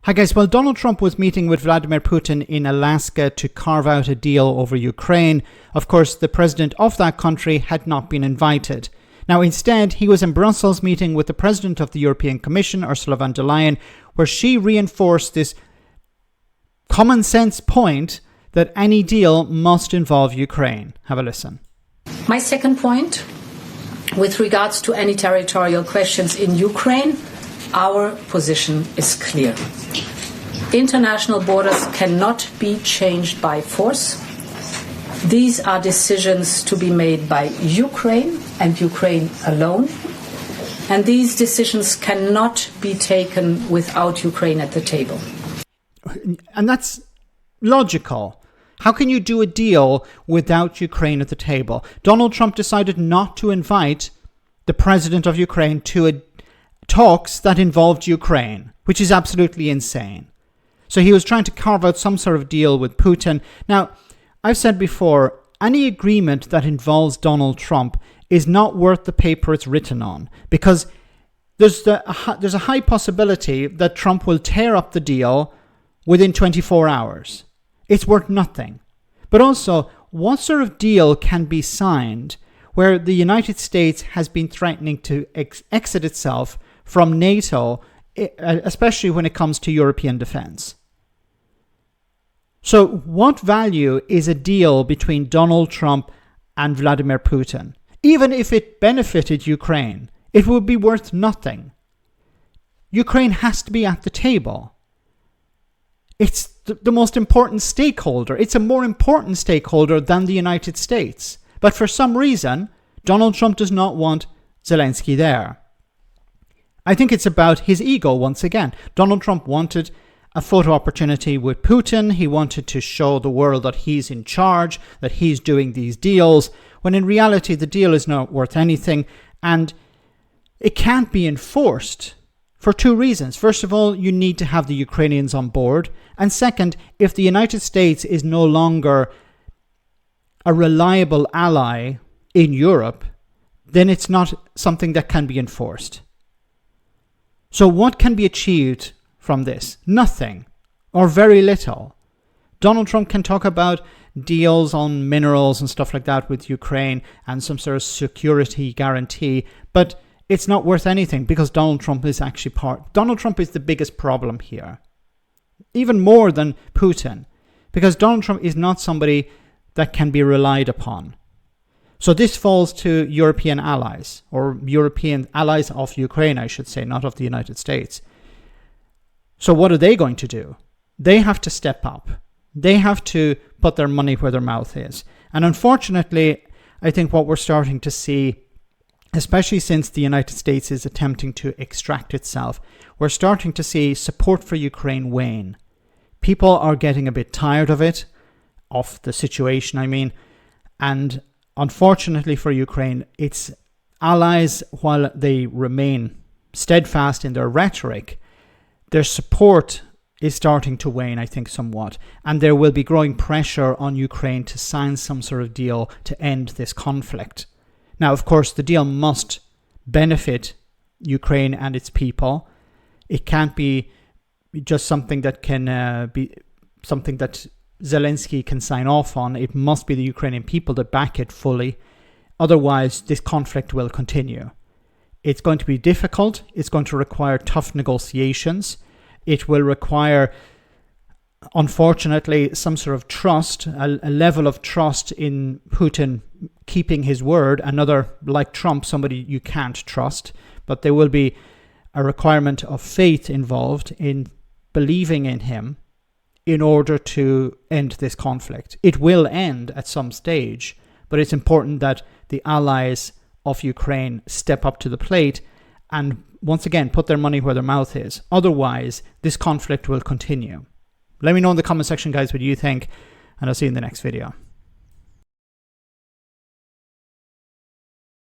Hi guys, well, Donald Trump was meeting with Vladimir Putin in Alaska to carve out a deal over Ukraine. Of course, the president of that country had not been invited. Now, instead, he was in Brussels meeting with the president of the European Commission, Ursula von der Leyen, where she reinforced this common sense point that any deal must involve Ukraine. Have a listen. My second point, with regards to any territorial questions in Ukraine, our position is clear. International borders cannot be changed by force. These are decisions to be made by Ukraine and Ukraine alone. And these decisions cannot be taken without Ukraine at the table. And that's logical. How can you do a deal without Ukraine at the table? Donald Trump decided not to invite the president of Ukraine to talks that involved Ukraine, which is absolutely insane. So he was trying to carve out some sort of deal with Putin. Now, I've said before, any agreement that involves Donald Trump is not worth the paper it's written on, because there's a high possibility that Trump will tear up the deal within 24 hours. It's worth nothing. But also, what sort of deal can be signed where the United States has been threatening to exit itself from NATO, especially when it comes to European defense? So what value is a deal between Donald Trump and Vladimir Putin? Even if it benefited Ukraine, it would be worth nothing. Ukraine has to be at the table. It's the most important stakeholder. It's a more important stakeholder than the United States. But for some reason, Donald Trump does not want Zelensky there. I think it's about his ego once again. Donald Trump wanted a photo opportunity with Putin. He wanted to show the world that he's in charge, that he's doing these deals, when in reality the deal is not worth anything and it can't be enforced for two reasons. First of all, you need to have the Ukrainians on board. And second, if the United States is no longer a reliable ally in Europe, then it's not something that can be enforced. So what can be achieved from this? Nothing, or very little. Donald Trump can talk about deals on minerals and stuff like that with Ukraine and some sort of security guarantee, but it's not worth anything because Donald Trump is actually Donald Trump is the biggest problem here. Even more than Putin, because Donald Trump is not somebody that can be relied upon. So this falls to European allies, or European allies of Ukraine, I should say, not of the United States. So what are they going to do? They have to step up. They have to put their money where their mouth is. And unfortunately, I think what we're starting to see, especially since the United States is attempting to extract itself, we're starting to see support for Ukraine wane. People are getting a bit tired of it, of the situation, I mean, and unfortunately for Ukraine, its allies, while they remain steadfast in their rhetoric, their support is starting to wane, I think, somewhat. And there will be growing pressure on Ukraine to sign some sort of deal to end this conflict. Now, of course, the deal must benefit Ukraine and its people. It can't be just something that can be something that Zelensky can sign off on. It must be the Ukrainian people that back it fully. Otherwise, this conflict will continue. It's going to be difficult. It's going to require tough negotiations. It will require, unfortunately, some sort of trust, a level of trust in Putin keeping his word. Another, like Trump, somebody you can't trust. But there will be a requirement of faith involved in believing in him in order to end this conflict. It will end at some stage, but it's important that the allies of Ukraine step up to the plate and once again put their money where their mouth is. Otherwise, this conflict will continue. Let me know in the comment section, guys, what you think, and I'll see you in the next video.